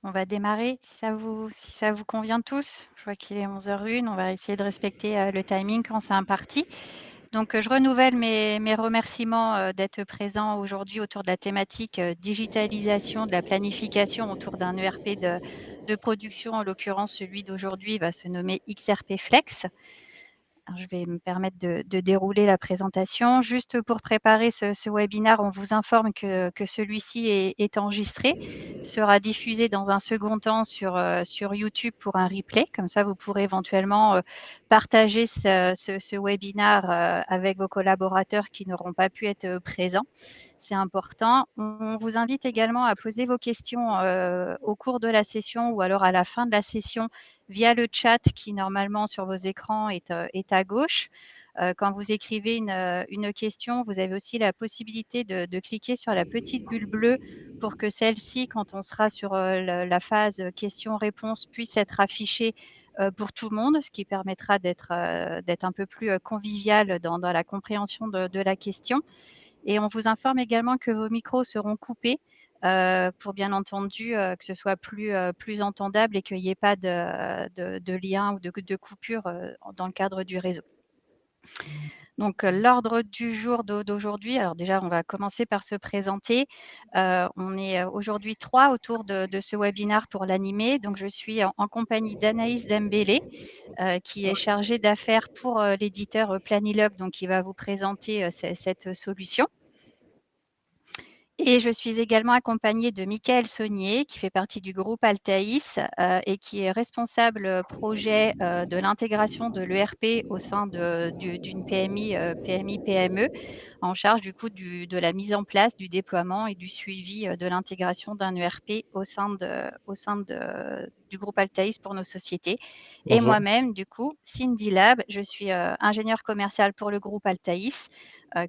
On va démarrer si ça vous convient tous. Je vois qu'il est 11h01, on va essayer de respecter le timing quand c'est imparti. Donc, je renouvelle mes remerciements d'être présent aujourd'hui autour de la thématique digitalisation de la planification autour d'un ERP de production. En l'occurrence, celui d'aujourd'hui va se nommer XRP Flex. Alors, je vais me permettre de dérouler la présentation. Juste pour préparer ce webinaire, on vous informe que celui-ci est enregistré, sera diffusé dans un second temps sur YouTube pour un replay. Comme ça, vous pourrez éventuellement partager ce webinaire avec vos collaborateurs qui n'auront pas pu être présents. C'est important. On vous invite également à poser vos questions au cours de la session ou alors à la fin de la session via le chat qui normalement sur vos écrans est à gauche. Quand vous écrivez une question, vous avez aussi la possibilité de cliquer sur la petite bulle bleue pour que celle-ci, quand on sera sur la phase questions-réponses, puisse être affichée pour tout le monde, ce qui permettra d'être un peu plus convivial dans la compréhension de la question. Et on vous informe également que vos micros seront coupés pour bien entendu que ce soit plus entendable et qu'il n'y ait pas de lien ou de coupure dans le cadre du réseau. Donc, l'ordre du jour d'aujourd'hui, alors déjà, on va commencer par se présenter. On est aujourd'hui 3 autour de ce webinaire pour l'animer. Donc, je suis en compagnie d'Anaïs Dembélé, qui est chargée d'affaires pour l'éditeur Planilog, donc qui va vous présenter cette solution. Et je suis également accompagnée de Mickaël Saunier, qui fait partie du groupe Altaïs et qui est responsable projet de l'intégration de l'ERP au sein d'une PMI-PME, en charge du coup de la mise en place, du déploiement et du suivi de l'intégration d'un ERP au sein du groupe Altaïs pour nos sociétés. Et Bonjour. moi-même, du coup, Cindy Lab, je suis ingénieure commerciale pour le groupe Altaïs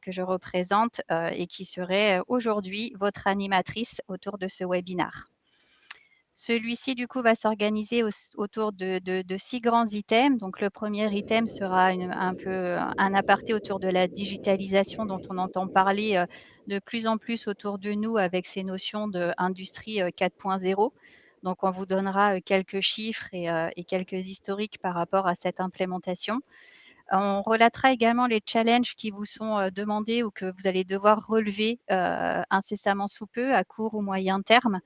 que je représente et qui serait aujourd'hui votre animatrice autour de ce webinaire. Celui-ci, du coup, va s'organiser autour de 6 grands items. Donc, le premier item sera un peu un aparté autour de la digitalisation dont on entend parler de plus en plus autour de nous avec ces notions d'industrie 4.0. Donc, on vous donnera quelques chiffres et quelques historiques par rapport à cette implémentation. On relatera également les challenges qui vous sont demandés ou que vous allez devoir relever incessamment sous peu, à court ou moyen terme.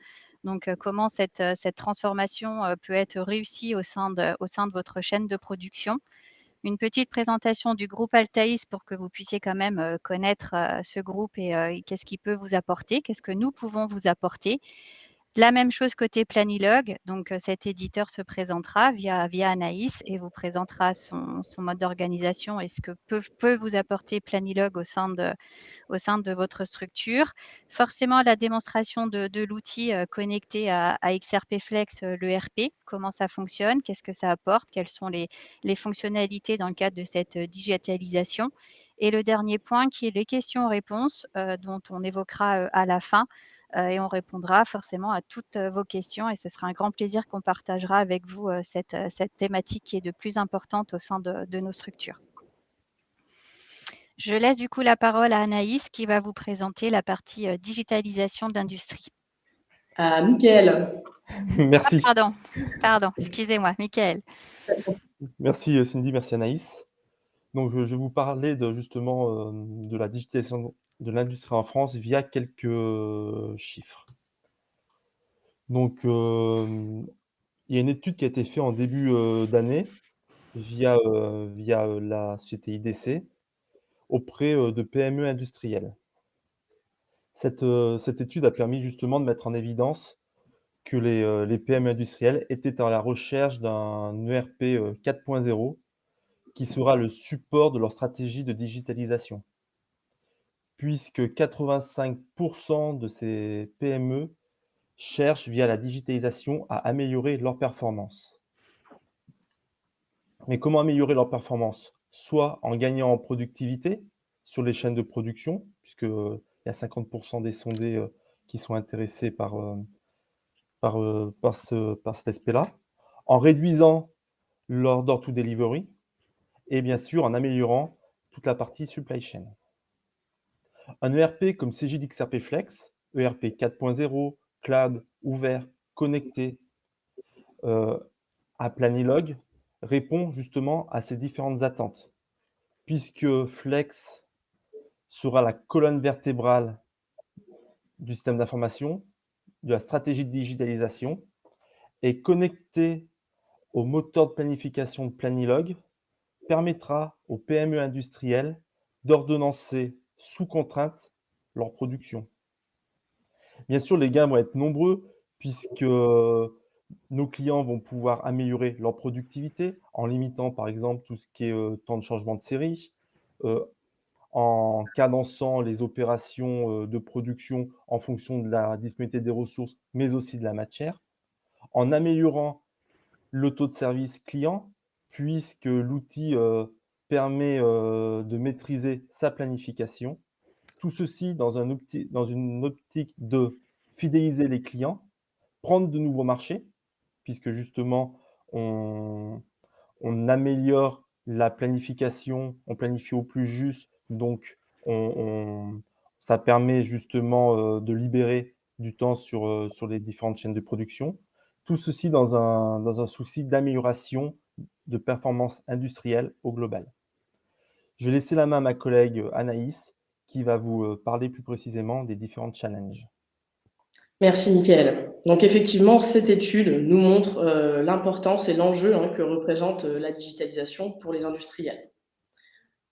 Donc, comment cette transformation peut être réussie au sein de votre chaîne de production. Une petite présentation du groupe Altaïs pour que vous puissiez quand même connaître ce groupe et qu'est-ce qu'il peut vous apporter, qu'est-ce que nous pouvons vous apporter. La même chose côté Planilog, donc cet éditeur se présentera via Anaïs et vous présentera son mode d'organisation et ce que peut vous apporter Planilog au sein de votre structure. Forcément, la démonstration de l'outil connecté à XRP Flex, l'ERP, comment ça fonctionne, qu'est-ce que ça apporte, quelles sont les fonctionnalités dans le cadre de cette digitalisation. Et le dernier point qui est les questions-réponses dont on évoquera à la fin et on répondra forcément à toutes vos questions et ce sera un grand plaisir qu'on partagera avec vous cette thématique qui est de plus importante au sein de nos structures. Je laisse du coup la parole à Anaïs qui va vous présenter la partie digitalisation de l'industrie. Mickaël. Merci. Pardon, excusez-moi, Mickaël. Merci Cindy, merci Anaïs. Donc, je vais vous parler justement de la digitalisation de l'industrie en France via quelques chiffres. Donc, il y a une étude qui a été faite en début d'année via la société IDC auprès de PME industrielles. Cette étude a permis justement de mettre en évidence que les PME industrielles étaient à la recherche d'un ERP 4.0 qui sera le support de leur stratégie de digitalisation. Puisque 85 de ces PME cherchent, via la digitalisation, à améliorer leur performance. Mais comment améliorer leur performance? Soit en gagnant en productivité sur les chaînes de production, puisque il y a 50 des sondés qui sont intéressés par cet aspect-là, en réduisant l'order to delivery et bien sûr en améliorant toute la partie supply chain. Un ERP comme CJ XRP Flex, ERP 4.0, cloud, ouvert, connecté, à Planilog répond justement à ces différentes attentes, puisque Flex sera la colonne vertébrale du système d'information, de la stratégie de digitalisation, et connecté au moteur de planification de Planilog, permettra aux PME industrielles d'ordonnancer sous contrainte leur production. Bien sûr, les gains vont être nombreux puisque nos clients vont pouvoir améliorer leur productivité en limitant, par exemple, tout ce qui est temps de changement de série, en cadençant les opérations de production en fonction de la disponibilité des ressources, mais aussi de la matière, en améliorant le taux de service client, puisque l'outil permet de maîtriser sa planification. Tout ceci dans une optique de fidéliser les clients, prendre de nouveaux marchés, puisque justement on améliore la planification, on planifie au plus juste, donc ça permet justement de libérer du temps sur les différentes chaînes de production. Tout ceci dans un souci d'amélioration de performance industrielle au global. Je vais laisser la main à ma collègue Anaïs, qui va vous parler plus précisément des différents challenges. Merci, Mickaël. Donc, effectivement, cette étude nous montre l'importance et l'enjeu que représente la digitalisation pour les industriels.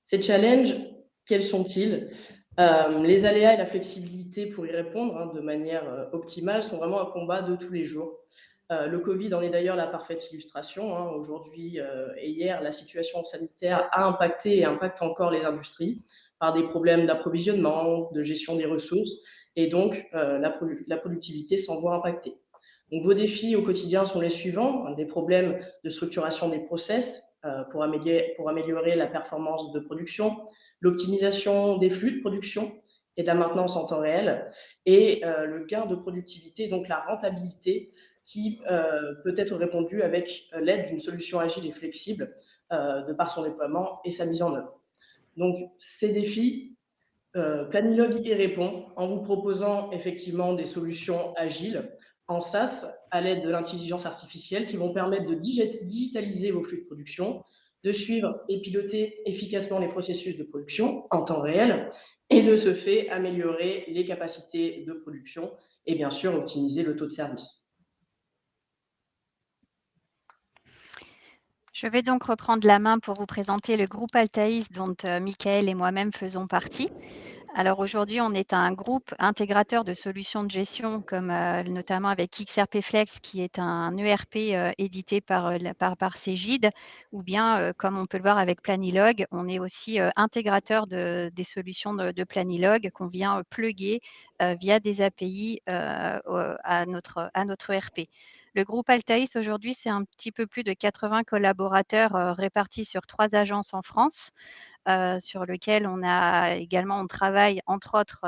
Ces challenges, quels sont-ils? Les aléas et la flexibilité pour y répondre de manière optimale sont vraiment un combat de tous les jours. Le Covid en est d'ailleurs la parfaite illustration. Aujourd'hui et hier, la situation sanitaire a impacté et impacte encore les industries par des problèmes d'approvisionnement, de gestion des ressources, et donc la productivité s'en voit impactée. Donc, vos défis au quotidien sont les suivants: des problèmes de structuration des process pour améliorer la performance de production, l'optimisation des flux de production et de la maintenance en temps réel, et le gain de productivité, donc la rentabilité, qui peut être répondu avec l'aide d'une solution agile et flexible de par son déploiement et sa mise en œuvre. Donc, ces défis, Planilog y répond en vous proposant effectivement des solutions agiles en SaaS à l'aide de l'intelligence artificielle qui vont permettre de digitaliser vos flux de production, de suivre et piloter efficacement les processus de production en temps réel et de ce fait améliorer les capacités de production et bien sûr optimiser le taux de service. Je vais donc reprendre la main pour vous présenter le groupe Altaïs dont Mickaël et moi-même faisons partie. Alors aujourd'hui, on est un groupe intégrateur de solutions de gestion, comme notamment avec XRP Flex, qui est un ERP édité par Cegid, ou bien, comme on peut le voir avec Planilog, on est aussi intégrateur des solutions de Planilog qu'on vient plugger via des API à notre ERP. Le groupe Altaïs, aujourd'hui, c'est un petit peu plus de 80 collaborateurs répartis sur 3 agences en France. Sur lequel on travaille entre autres,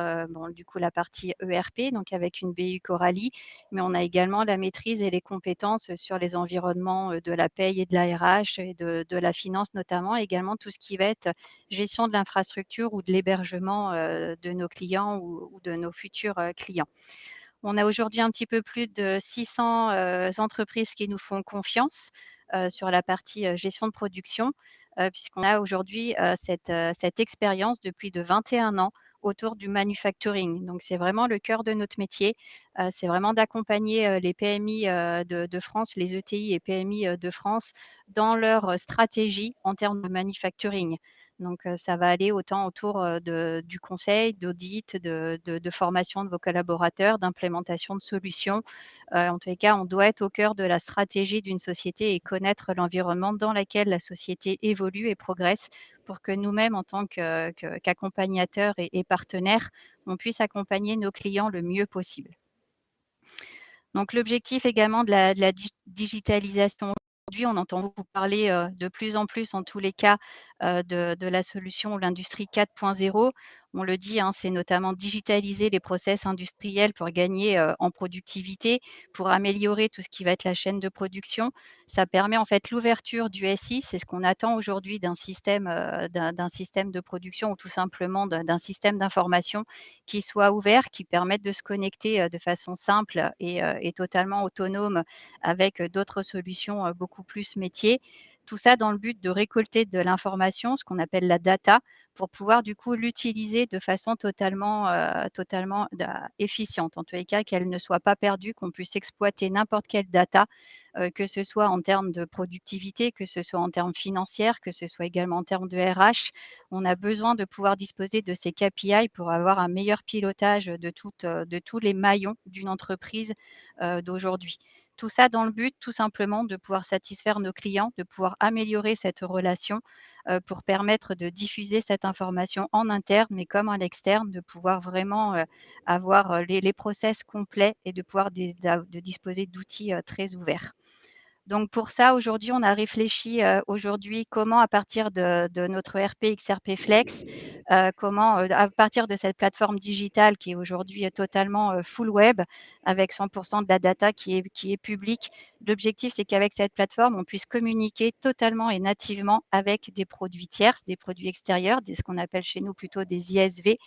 du coup la partie ERP, donc avec une BU Coralie, mais on a également la maîtrise et les compétences sur les environnements de la paye et de la RH et de la finance notamment, également tout ce qui va être gestion de l'infrastructure ou de l'hébergement de nos clients ou de nos futurs clients. On a aujourd'hui un petit peu plus de 600 entreprises qui nous font confiance sur la partie gestion de production, puisqu'on a aujourd'hui cette expérience depuis de 21 ans autour du manufacturing. Donc, c'est vraiment le cœur de notre métier. C'est vraiment d'accompagner les PMI de France, les ETI et PMI de France dans leur stratégie en termes de manufacturing. Donc, ça va aller autant autour du conseil, d'audit, de formation de vos collaborateurs, d'implémentation de solutions. En tous les cas, on doit être au cœur de la stratégie d'une société et connaître l'environnement dans lequel la société évolue et progresse pour que nous-mêmes, en tant qu'accompagnateurs et partenaires, on puisse accompagner nos clients le mieux possible. Donc, l'objectif également de la digitalisation. Aujourd'hui, on entend beaucoup parler de plus en plus, en tous les cas, de la solution l'industrie 4.0. On le dit, hein, c'est notamment digitaliser les process industriels pour gagner en productivité, pour améliorer tout ce qui va être la chaîne de production. Ça permet en fait l'ouverture du SI, c'est ce qu'on attend aujourd'hui d'un système de production ou tout simplement d'un système d'information qui soit ouvert, qui permette de se connecter de façon simple et totalement autonome avec d'autres solutions beaucoup plus métiers. Tout ça dans le but de récolter de l'information, ce qu'on appelle la data, pour pouvoir du coup l'utiliser de façon totalement efficiente. En tous les cas, qu'elle ne soit pas perdue, qu'on puisse exploiter n'importe quelle data, que ce soit en termes de productivité, que ce soit en termes financiers, que ce soit également en termes de RH. On a besoin de pouvoir disposer de ces KPI pour avoir un meilleur pilotage de tous les maillons d'une entreprise d'aujourd'hui. Tout ça dans le but, tout simplement, de pouvoir satisfaire nos clients, de pouvoir améliorer cette relation, pour permettre de diffuser cette information en interne, mais comme à l'externe, de pouvoir vraiment, avoir, les process complets et de pouvoir de disposer d'outils, très ouverts. Donc pour ça, aujourd'hui, on a réfléchi, aujourd'hui comment à partir de notre ERP XRP Flex, comment, à partir de cette plateforme digitale qui est aujourd'hui, totalement, full web avec 100 de la data qui est publique. L'objectif, c'est qu'avec cette plateforme, on puisse communiquer totalement et nativement avec des produits tierces, des produits extérieurs, ce qu'on appelle chez nous plutôt des ISV.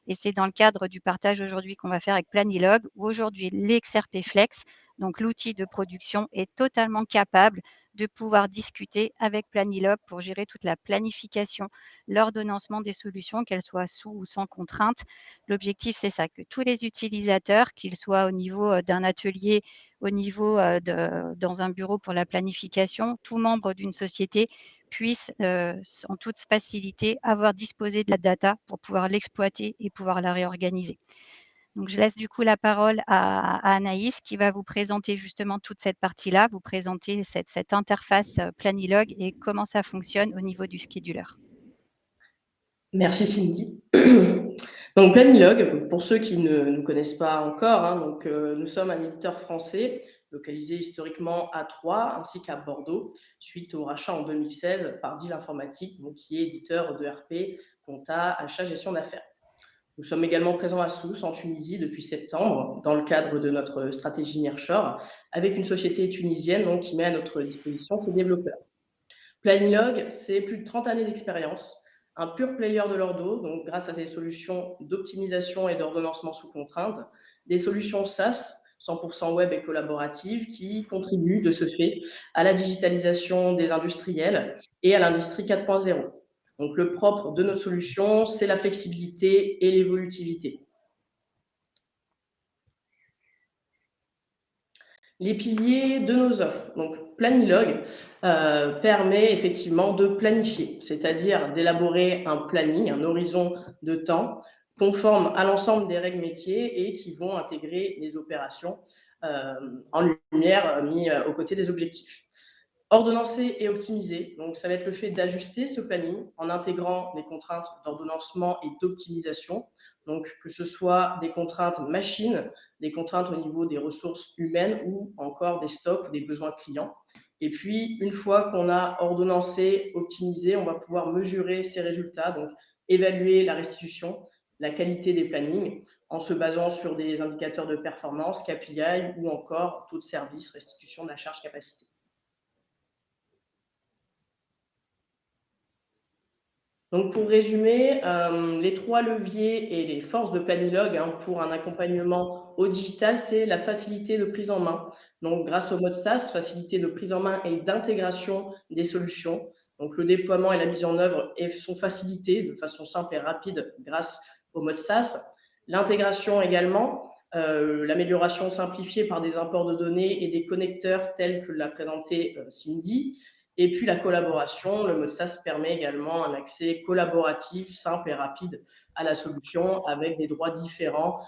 Et c'est dans le cadre du partage aujourd'hui qu'on va faire avec Planilog, où aujourd'hui l'XRP Flex, donc l'outil de production, est totalement capable de pouvoir discuter avec Planilog pour gérer toute la planification, l'ordonnancement des solutions, qu'elles soient sous ou sans contrainte. L'objectif, c'est ça, que tous les utilisateurs, qu'ils soient au niveau d'un atelier, au niveau dans un bureau pour la planification, tout membre d'une société puisse en toute facilité avoir disposé de la data pour pouvoir l'exploiter et pouvoir la réorganiser. Donc, je laisse du coup la parole à Anaïs qui va vous présenter justement toute cette partie-là, vous présenter cette interface Planilog et comment ça fonctionne au niveau du scheduler. Merci Cindy. Donc Planilog, pour ceux qui ne nous connaissent pas encore, hein, nous sommes un éditeur français localisé historiquement à Troyes ainsi qu'à Bordeaux, suite au rachat en 2016 par Deal Informatique, donc, qui est éditeur de RP, compta, achat, gestion d'affaires. Nous sommes également présents à Sousse, en Tunisie, depuis septembre, dans le cadre de notre stratégie Nearshore, avec une société tunisienne donc, qui met à notre disposition ses développeurs. Planilog, c'est plus de 30 années d'expérience, un pur player de leur dos, donc grâce à des solutions d'optimisation et d'ordonnancement sous contrainte, des solutions SaaS, 100% web et collaboratives, qui contribuent de ce fait à la digitalisation des industriels et à l'industrie 4.0. Donc le propre de notre solution, c'est la flexibilité et l'évolutivité. Les piliers de nos offres. Donc, Planilog permet effectivement de planifier, c'est-à-dire d'élaborer un planning, un horizon de temps conforme à l'ensemble des règles métiers et qui vont intégrer les opérations en lumière mis aux côtés des objectifs. Ordonnancer et optimiser, donc ça va être le fait d'ajuster ce planning en intégrant les contraintes d'ordonnancement et d'optimisation, donc que ce soit des contraintes machines, des contraintes au niveau des ressources humaines ou encore des stocks ou des besoins clients. Et puis, une fois qu'on a ordonnancé, optimisé, on va pouvoir mesurer ces résultats, donc évaluer la restitution, la qualité des plannings, en se basant sur des indicateurs de performance, KPI ou encore taux de service, restitution de la charge capacité. Donc, pour résumer, les 3 leviers et les forces de Planilog pour un accompagnement au digital, c'est la facilité de prise en main. Donc, grâce au mode SaaS, facilité de prise en main et d'intégration des solutions. Donc, le déploiement et la mise en œuvre sont facilités de façon simple et rapide grâce au mode SaaS. L'intégration également, l'amélioration simplifiée par des imports de données et des connecteurs tels que l'a présenté Cindy. Et puis la collaboration, le mode SaaS permet également un accès collaboratif, simple et rapide à la solution avec des droits différents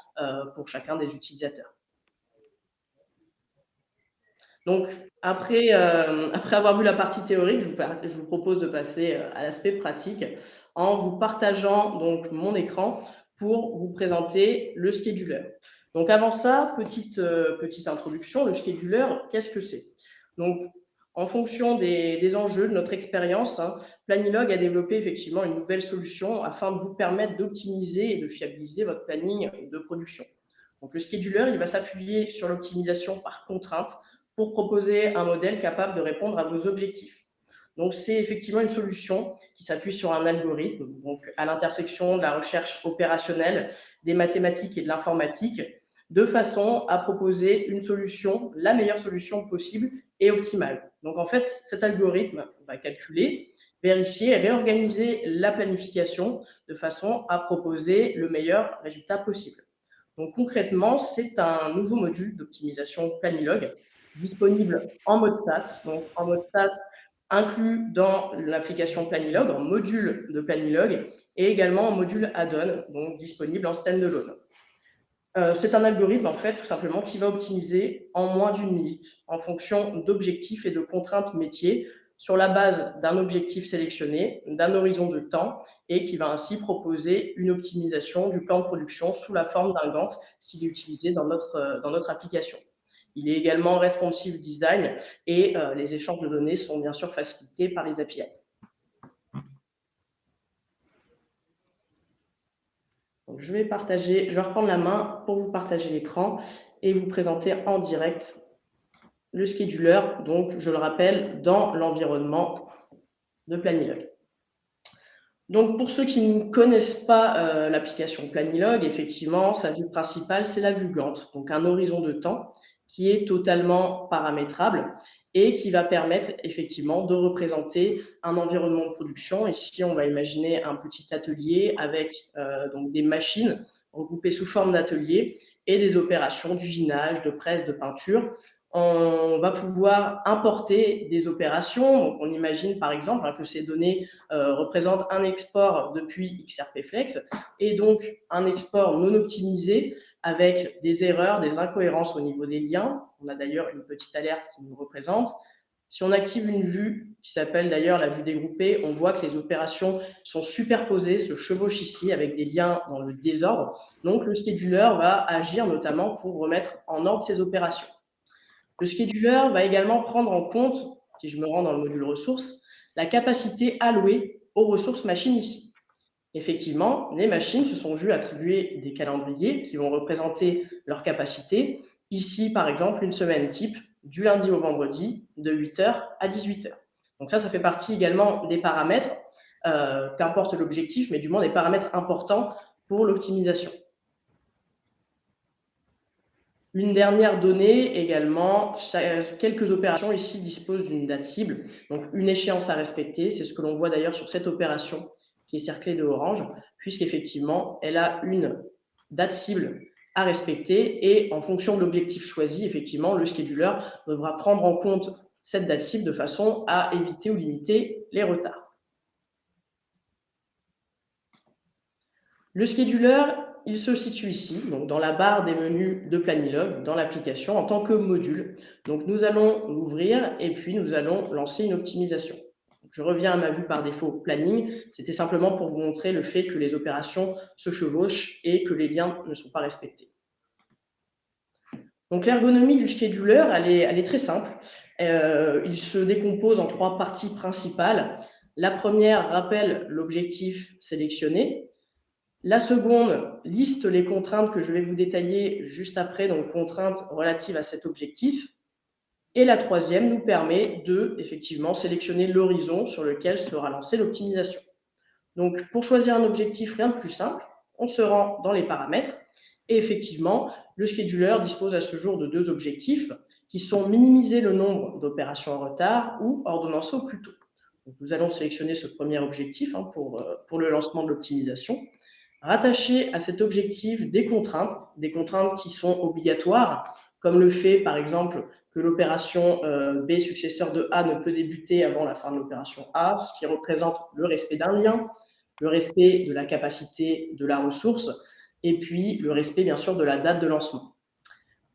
pour chacun des utilisateurs. Donc, après avoir vu la partie théorique, je vous propose de passer à l'aspect pratique en vous partageant donc mon écran pour vous présenter le scheduler. Donc, avant ça, petite introduction, le scheduler, qu'est-ce que c'est? Donc, En fonction des enjeux, de notre expérience, Planilog a développé effectivement une nouvelle solution afin de vous permettre d'optimiser et de fiabiliser votre planning de production. Donc, le scheduler, il va s'appuyer sur l'optimisation par contrainte pour proposer un modèle capable de répondre à vos objectifs. Donc, c'est effectivement une solution qui s'appuie sur un algorithme, donc à l'intersection de la recherche opérationnelle, des mathématiques et de l'informatique, de façon à proposer une solution, la meilleure solution possible et optimale. Donc, en fait, cet algorithme va calculer, vérifier et réorganiser la planification de façon à proposer le meilleur résultat possible. Donc, concrètement, c'est un nouveau module d'optimisation Planilog disponible en mode SaaS. Donc, en mode SaaS inclus dans l'application Planilog, en module de Planilog, et également en module add-on, donc disponible en standalone. C'est un algorithme, en fait, tout simplement, qui va optimiser en moins d'1 minute en fonction d'objectifs et de contraintes métiers sur la base d'un objectif sélectionné, d'un horizon de temps, et qui va ainsi proposer une optimisation du plan de production sous la forme d'un Gantt s'il est utilisé dans notre application. Il est également responsive design et les échanges de données sont bien sûr facilités par les API. Donc, je vais reprendre la main pour vous partager l'écran et vous présenter en direct le scheduler, donc je le rappelle, dans l'environnement de Planilog. Donc, pour ceux qui ne connaissent pas l'application Planilog, effectivement, sa vue principale, c'est la vue Gantt, donc un horizon de temps qui est totalement paramétrable et qui va permettre effectivement de représenter un environnement de production. Ici, on va imaginer un petit atelier avec donc des machines regroupées sous forme d'atelier et des opérations d'usinage, de presse, de peinture. On va pouvoir importer des opérations. Donc, on imagine par exemple que ces données représentent un export depuis XRPFlex et donc un export non optimisé avec des erreurs, des incohérences au niveau des liens. On a d'ailleurs une petite alerte qui nous représente. Si on active une vue qui s'appelle d'ailleurs la vue dégroupée, on voit que les opérations sont superposées, se chevauchent ici avec des liens dans le désordre. Donc, le scheduler va agir notamment pour remettre en ordre ces opérations. Le scheduler va également prendre en compte, si je me rends dans le module ressources, la capacité allouée aux ressources machines ici. Effectivement, les machines se sont vues attribuer des calendriers qui vont représenter leur capacité. Ici, par exemple, une semaine type du lundi au vendredi de 8h à 18h. Donc ça fait partie également des paramètres, qu'importe l'objectif, mais du moins des paramètres importants pour l'optimisation. Une dernière donnée également, quelques opérations ici disposent d'une date cible, donc une échéance à respecter. C'est ce que l'on voit d'ailleurs sur cette opération qui est cerclée de orange, puisqu'effectivement, elle a une date cible à respecter et en fonction de l'objectif choisi, effectivement, le scheduler devra prendre en compte cette date cible de façon à éviter ou limiter les retards. Le scheduler, il se situe ici, donc dans la barre des menus de Planilog, dans l'application, en tant que module. Donc, nous allons l'ouvrir et puis nous allons lancer une optimisation. Je reviens à ma vue par défaut planning. C'était simplement pour vous montrer le fait que les opérations se chevauchent et que les liens ne sont pas respectés. Donc, l'ergonomie du scheduler, elle est très simple. Il se décompose en 3 parties principales. La première rappelle l'objectif sélectionné. La seconde liste les contraintes que je vais vous détailler juste après, donc contraintes relatives à cet objectif. Et la troisième nous permet de, effectivement, sélectionner l'horizon sur lequel sera lancée l'optimisation. Donc, pour choisir un objectif, rien de plus simple, on se rend dans les paramètres. Et effectivement, le scheduler dispose à ce jour de 2 objectifs qui sont minimiser le nombre d'opérations en retard ou ordonnancer au plus tôt. Donc, nous allons sélectionner ce premier objectif pour le lancement de l'optimisation. Rattacher à cet objectif des contraintes qui sont obligatoires, comme le fait par exemple que l'opération B successeur de A ne peut débuter avant la fin de l'opération A, ce qui représente le respect d'un lien, le respect de la capacité de la ressource, et puis le respect bien sûr de la date de lancement.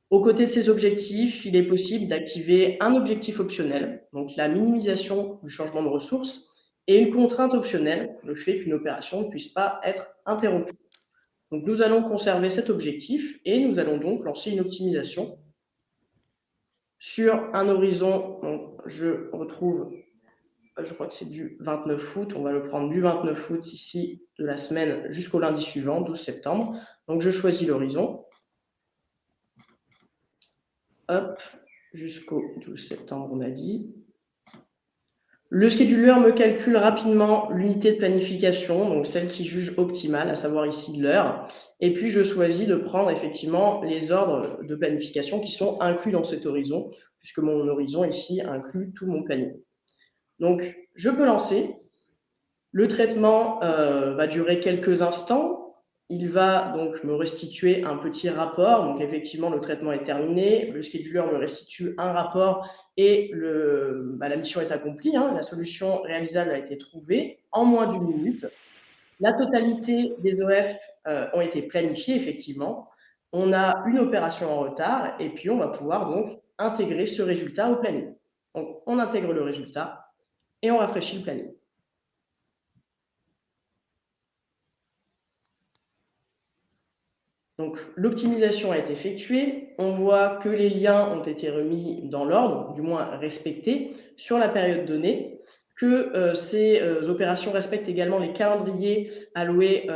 Aux côtés de ces objectifs, il est possible d'activer un objectif optionnel, donc la minimisation du changement de ressources, et une contrainte optionnelle, le fait qu'une opération ne puisse pas être interrompue. Donc, nous allons conserver cet objectif et nous allons donc lancer une optimisation sur un horizon, donc je retrouve, je crois que c'est du 29 août, on va le prendre du 29 août ici, de la semaine jusqu'au lundi suivant, 12 septembre. Donc je choisis l'horizon. Hop, jusqu'au 12 septembre, on a dit. Le scheduler me calcule rapidement l'unité de planification, donc celle qui juge optimale, à savoir ici l'heure. Et puis, je choisis de prendre effectivement les ordres de planification qui sont inclus dans cet horizon, puisque mon horizon ici inclut tout mon planning. Donc, je peux lancer. Le traitement va durer quelques instants. Il va donc me restituer un petit rapport. Donc, effectivement, le traitement est terminé. Le scheduler me restitue un rapport et la mission est accomplie. Hein. La solution réalisable a été trouvée en moins d'une minute. La totalité des OF ont été planifiés, effectivement. On a une opération en retard et puis on va pouvoir donc intégrer ce résultat au planning. Donc, on intègre le résultat et on rafraîchit le planning. Donc, l'optimisation a été effectuée. On voit que les liens ont été remis dans l'ordre, du moins respectés, sur la période donnée, que ces opérations respectent également les calendriers alloués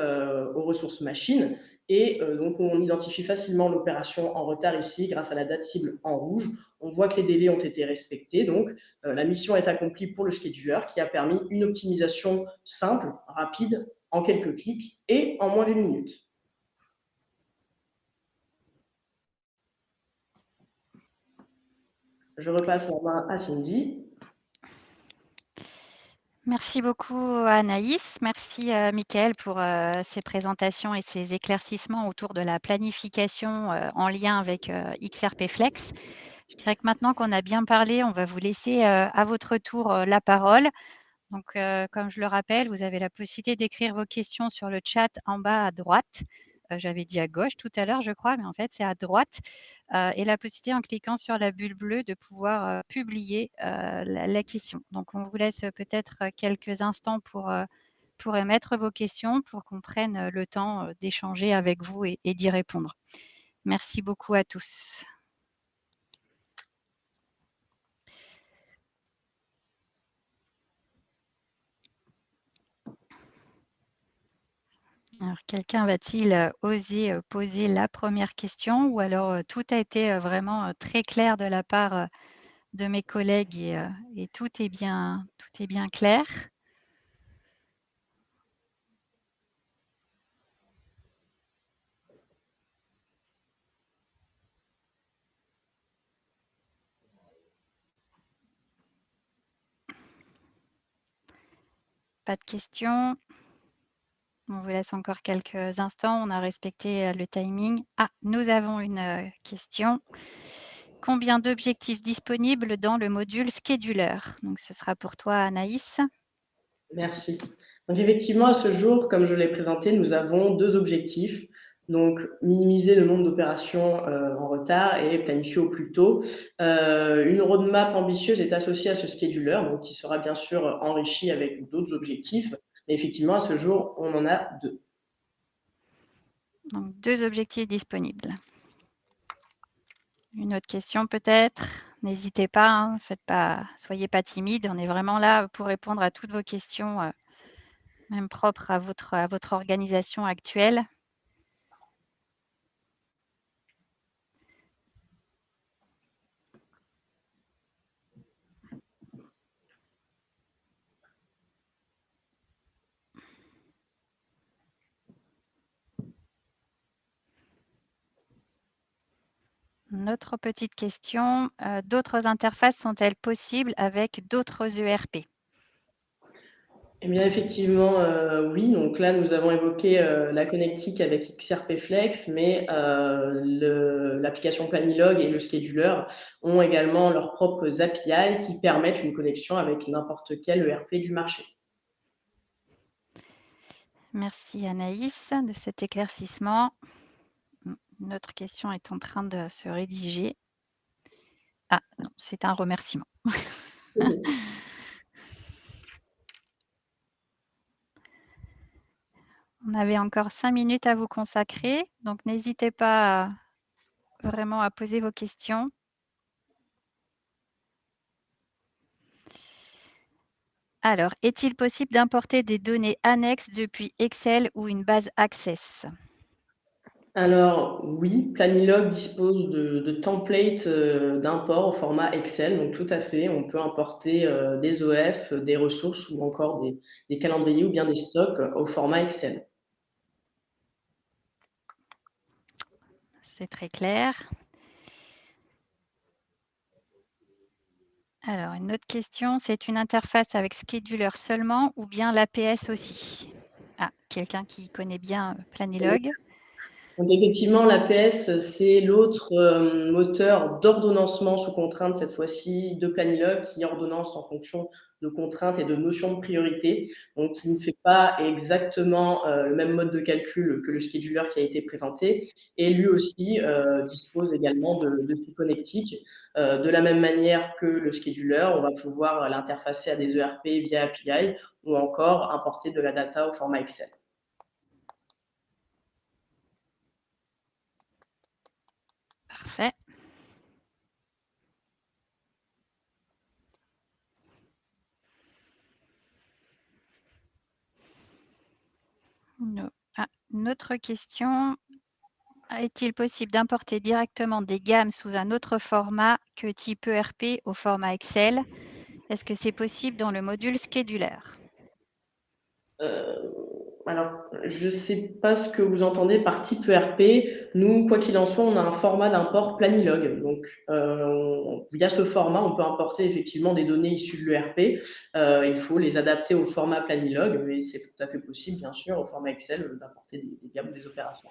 aux ressources machines. Et donc, on identifie facilement l'opération en retard ici grâce à la date cible en rouge. On voit que les délais ont été respectés. Donc, la mission est accomplie pour le scheduler qui a permis une optimisation simple, rapide, en quelques clics et en moins d'une minute. Je repasse la main à Cindy. Merci beaucoup Anaïs. Merci Mickaël pour ces présentations et ces éclaircissements autour de la planification en lien avec XRP Flex. Je dirais que maintenant qu'on a bien parlé, on va vous laisser à votre tour la parole. Donc, comme je le rappelle, vous avez la possibilité d'écrire vos questions sur le chat en bas à droite. J'avais dit à gauche tout à l'heure, je crois, mais en fait, c'est à droite. Et la possibilité, en cliquant sur la bulle bleue, de pouvoir publier la question. Donc, on vous laisse peut-être quelques instants pour émettre vos questions, pour qu'on prenne le temps d'échanger avec vous et d'y répondre. Merci beaucoup à tous. Alors, quelqu'un va-t-il oser poser la première question ou alors tout a été vraiment très clair de la part de mes collègues et tout est bien clair? Pas de questions? On vous laisse encore quelques instants. On a respecté le timing. Ah, nous avons une question. Combien d'objectifs disponibles dans le module Scheduler? Donc, ce sera pour toi, Anaïs. Merci. Donc, effectivement, à ce jour, comme je l'ai présenté, nous avons deux objectifs. Donc, minimiser le nombre d'opérations en retard et planifier au plus tôt. Une roadmap ambitieuse est associée à ce scheduler, donc qui sera bien sûr enrichi avec d'autres objectifs. Mais effectivement, à ce jour, on en a deux. Donc, deux objectifs disponibles. Une autre question peut-être? N'hésitez pas, hein, soyez pas timide. On est vraiment là pour répondre à toutes vos questions, même propres à votre organisation actuelle. Une autre petite question, d'autres interfaces sont-elles possibles avec d'autres ERP? Eh bien, effectivement, oui. Donc là, nous avons évoqué la connectique avec XRP Flex, mais l'application Planilog et le scheduler ont également leurs propres API qui permettent une connexion avec n'importe quel ERP du marché. Merci Anaïs de cet éclaircissement. Une autre question est en train de se rédiger. Ah non, c'est un remerciement. On avait encore 5 minutes à vous consacrer, donc n'hésitez pas vraiment à poser vos questions. Alors, est-il possible d'importer des données annexes depuis Excel ou une base Access? Alors oui, Planilog dispose de templates d'import au format Excel, donc tout à fait, on peut importer des OF, des ressources ou encore des calendriers ou bien des stocks au format Excel. C'est très clair. Alors, une autre question, c'est une interface avec Scheduler seulement ou bien l'APS aussi? Ah, quelqu'un qui connaît bien Planilog. Donc effectivement, l'APS, c'est l'autre moteur d'ordonnancement sous contrainte, cette fois-ci, de Planilog, qui ordonnance en fonction de contraintes et de notions de priorité, donc qui ne fait pas exactement le même mode de calcul que le scheduler qui a été présenté, et lui aussi dispose également de ses connectiques. De la même manière que le scheduler, on va pouvoir l'interfacer à des ERP via API ou encore importer de la data au format Excel. Parfait. Une autre question. Est-il possible d'importer directement des gammes sous un autre format que type ERP au format Excel? Est-ce que c'est possible dans le module Scheduler? Alors, je ne sais pas ce que vous entendez par type ERP. Nous, quoi qu'il en soit, on a un format d'import Planilog. Donc, via ce format, on peut importer effectivement des données issues de l'ERP. Il faut les adapter au format Planilog, mais c'est tout à fait possible, bien sûr, au format Excel, d'importer des gammes, des opérations.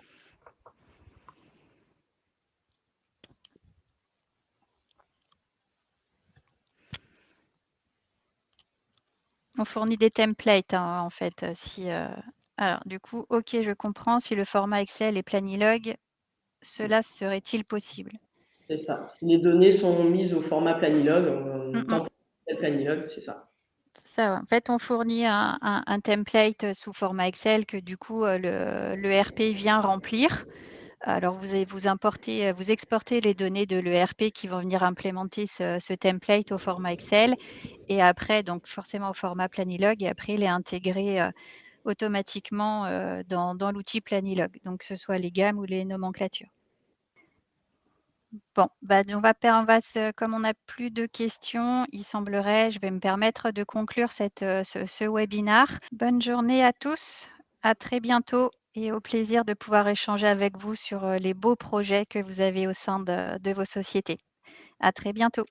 On fournit des templates, hein, en fait. Alors, du coup, OK, je comprends. Si le format Excel est Planilog, cela serait-il possible? C'est ça. Si les données sont mises au format Planilog, template Planilog, c'est ça. Ça va. En fait, on fournit un template sous format Excel que du coup, le ERP vient remplir. Alors, vous exportez les données de l'ERP qui vont venir implémenter ce template au format Excel et après, donc forcément au format Planilog et après, il est intégré automatiquement dans l'outil Planilog, donc que ce soit les gammes ou les nomenclatures. Bon, bah, comme on n'a plus de questions, il semblerait, je vais me permettre de conclure ce webinaire. Bonne journée à tous, à très bientôt et au plaisir de pouvoir échanger avec vous sur les beaux projets que vous avez au sein de vos sociétés. À très bientôt.